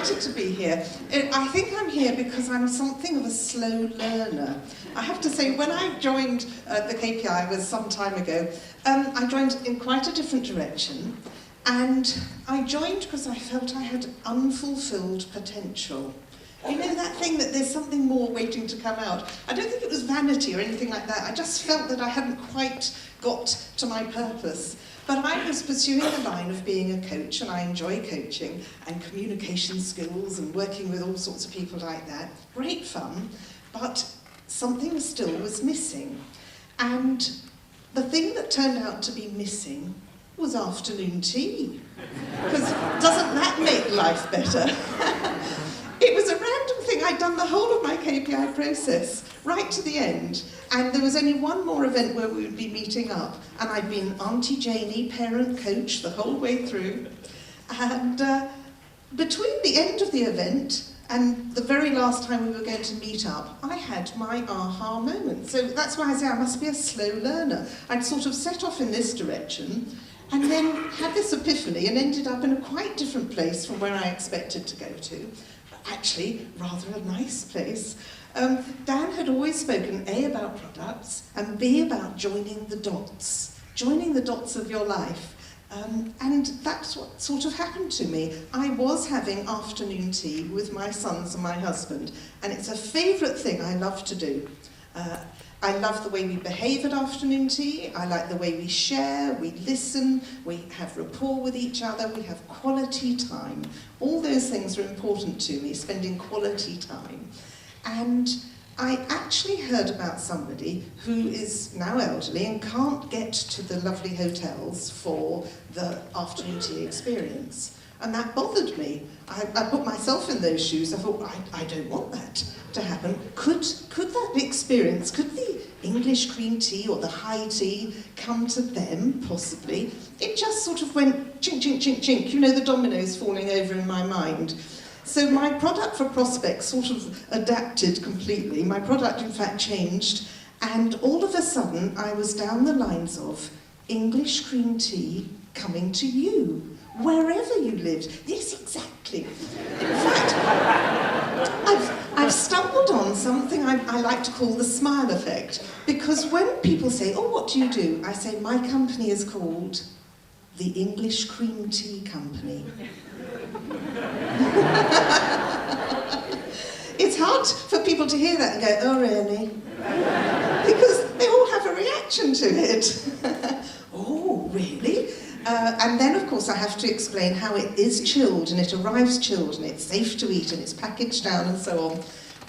delighted to be here. I think I'm here because I'm something of a slow learner. I have to say, when I joined the KPI, was some time ago, I joined in quite a different direction, and I joined because I felt I had unfulfilled potential. You know that thing that there's something more waiting to come out? I don't think it was vanity or anything like that. I just felt that I hadn't quite got to my purpose. But I was pursuing the line of being a coach, and I enjoy coaching and communication skills and working with all sorts of people like that. Great fun, but something still was missing. And the thing that turned out to be missing was afternoon tea. Because doesn't that make life better? It was a random thing. I'd done the whole of my KPI process, right to the end, and there was only one more event where we would be meeting up, and I'd been Auntie Janie, parent coach, the whole way through. And between the end of the event and the very last time we were going to meet up, I had my aha moment. So that's why I say I must be a slow learner. I'd sort of set off in this direction, and then had this epiphany and ended up in a quite different place from where I expected to go to. Actually, rather a nice place. Dan had always spoken A, about products, and B, about joining the dots of your life. And that's what sort of happened to me. I was having afternoon tea with my sons and my husband, and it's a favourite thing I love to do. I love the way we behave at afternoon tea. I like the way we share, we listen, we have rapport with each other, we have quality time. All those things are important to me, spending quality time. And I actually heard about somebody who is now elderly and can't get to the lovely hotels for the afternoon tea experience. And that bothered me. I put myself in those shoes. I thought, I don't want that to happen. Could that experience, could the English cream tea or the high tea come to them, possibly? It just sort of went chink, chink, chink, chink. You know, the dominoes falling over in my mind. So my product for prospects sort of adapted completely. My product, in fact, changed. And all of a sudden, I was down the lines of English cream tea coming to you. Wherever you lived. Yes, exactly. In fact, I've stumbled on something I like to call the smile effect. Because when people say, oh, what do you do? I say, my company is called the English Cream Tea Company. It's hard for people to hear that and go, oh, really? Because they all have a reaction to it. Oh, really? And then, of course, I have to explain how it is chilled, and it arrives chilled, and it's safe to eat, and it's packaged down, and so on.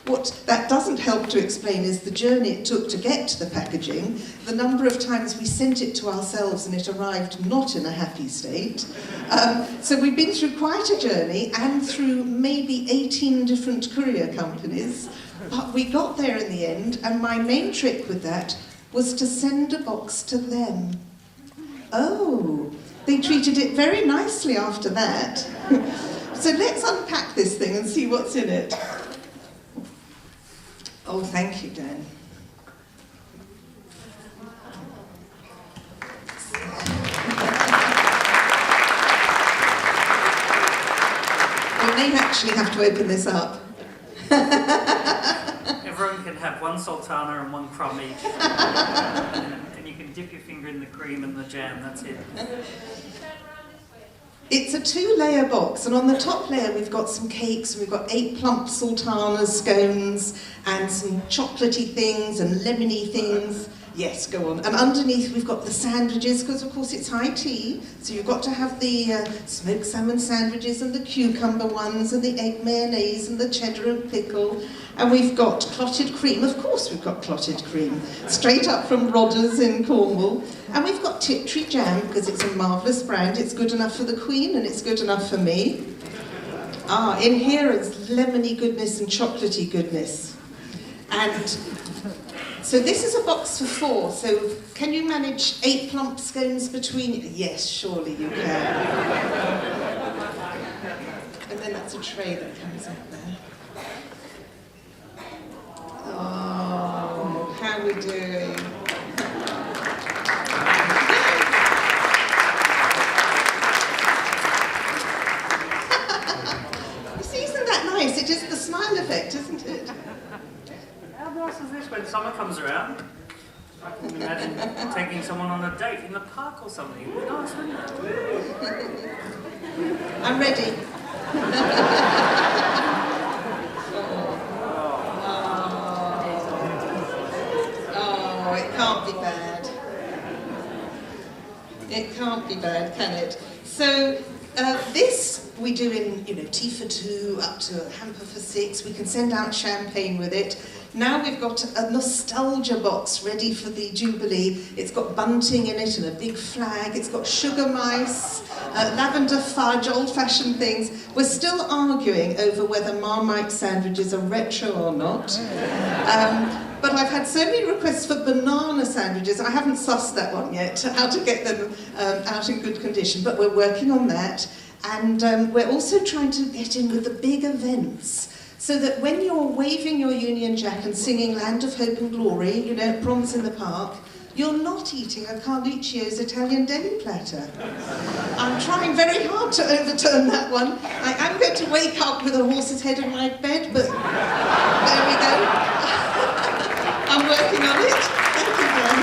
What that doesn't help to explain is the journey it took to get to the packaging, the number of times we sent it to ourselves and it arrived not in a happy state. So we've been through quite a journey, and through maybe 18 different courier companies, but we got there in the end, and my main trick with that was to send a box to them. Oh, they treated it very nicely after that. So let's unpack this thing and see what's in it. Oh, thank you, Dan. We may actually have to open this up. Everyone can have one sultana and one crumb each. And you can dip your finger in the cream and the jam, that's it. It's a 2-layer box, and on the top layer we've got some cakes, and we've got 8 plump sultanas, scones, and some chocolatey things and lemony things. Yes, go on. And underneath we've got the sandwiches, because of course it's high tea, so you've got to have the smoked salmon sandwiches and the cucumber ones and the egg mayonnaise and the cheddar and pickle. And we've got clotted cream. Of course we've got clotted cream, straight up from Rodders in Cornwall. And we've got Tiptree jam, because it's a marvellous brand. It's good enough for the Queen and it's good enough for me. Ah, in here it's lemony goodness and chocolatey goodness. And so this is a box for 4, so can you manage 8 plump scones between? Yes, surely you can. And then that's a tray that comes up there. Oh, how are we doing? You see summer comes around, I can imagine taking someone on a date in the park or something. It'd be nice, wouldn't it? I'm ready. Oh, it can't be bad. It can't be bad, can it? So this we do in, tea for two, up to a hamper for six. We can send out champagne with it. Now we've got a nostalgia box ready for the Jubilee. It's got bunting in it and a big flag. It's got sugar mice, lavender fudge, old-fashioned things. We're still arguing over whether Marmite sandwiches are retro or not. But I've had so many requests for banana sandwiches, I haven't sussed that one yet, how to get them out in good condition, but we're working on that. And we're also trying to get in with the big events, so that when you're waving your Union Jack and singing Land of Hope and Glory, proms in the park, you're not eating a Carluccio's Italian deli platter. I'm trying very hard to overturn that one. I am going to wake up with a horse's head in my bed, but there we go. I'm working on it. Thank you, Dan.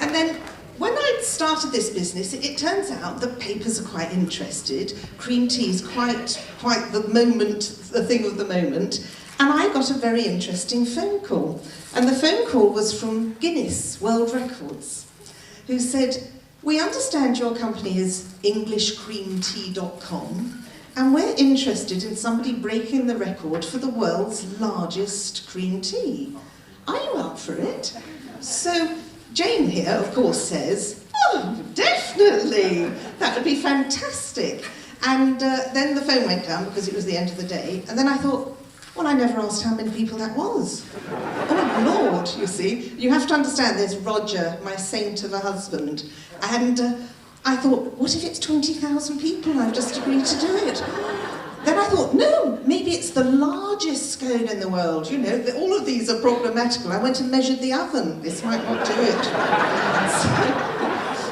And then, when I started this business, it turns out the papers are quite interested. Cream tea is quite the thing of the moment. And I got a very interesting phone call. And the phone call was from Guinness World Records, who said, "We understand your company is EnglishCreamTea.com, and we're interested in somebody breaking the record for the world's largest cream tea. Are you up for it?" So Jane here, of course, says, "Oh, definitely, that would be fantastic." And then the phone went down because it was the end of the day. And then I thought, well, I never asked how many people that was. Oh, Lord, you see. You have to understand, there's Roger, my saint of a husband. And I thought, what if it's 20,000 people? I've just agreed to do it. Then I thought, no, maybe it's the largest scone in the world. All of these are problematical. I went and measured the oven. This might not do it. So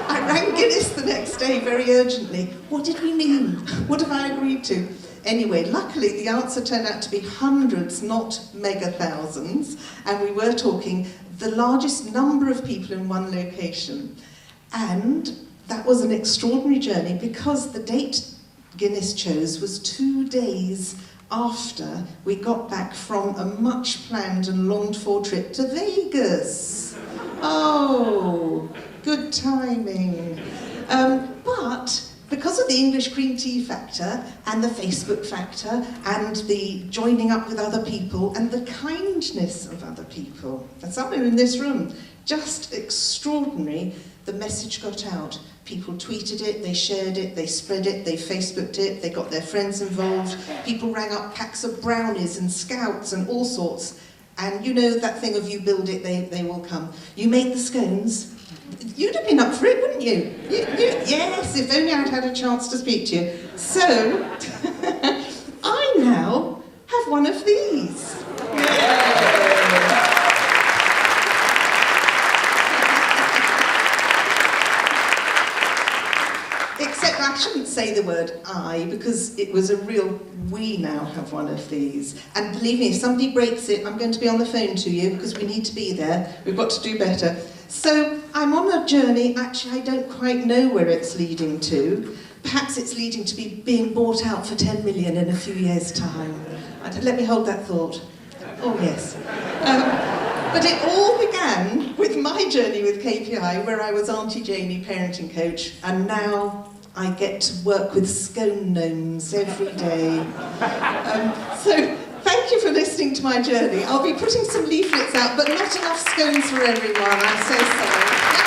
I rang Guinness the next day very urgently. What did we mean? What have I agreed to? Anyway, luckily the answer turned out to be hundreds, not mega thousands. And we were talking the largest number of people in one location. And that was an extraordinary journey because the date Guinness chose was 2 days after we got back from a much planned and longed for trip to Vegas. Oh, good timing. But because of the English cream tea factor and the Facebook factor and the joining up with other people and the kindness of other people, and somewhere in this room, just extraordinary, the message got out. People tweeted it, they shared it, they spread it, they Facebooked it, they got their friends involved. People rang up packs of brownies and scouts and all sorts. And that thing of you build it, they will come. You make the scones. You'd have been up for it, wouldn't you? Yes, if only I'd had a chance to speak to you. So, I now have one of these. Except I shouldn't say the word I, because it was a real we now have one of these. And believe me, if somebody breaks it, I'm going to be on the phone to you, because we need to be there. We've got to do better. So I'm on a journey, actually I don't quite know where it's leading to. Perhaps it's leading to being bought out for 10 million in a few years' time. Let me hold that thought. Oh yes. But it all began with my journey with KPI, where I was Auntie Janie, parenting coach, and now I get to work with scone gnomes every day. So thank you for listening to my journey. I'll be putting some leaflets out, but not enough scones for everyone. I'm so sorry.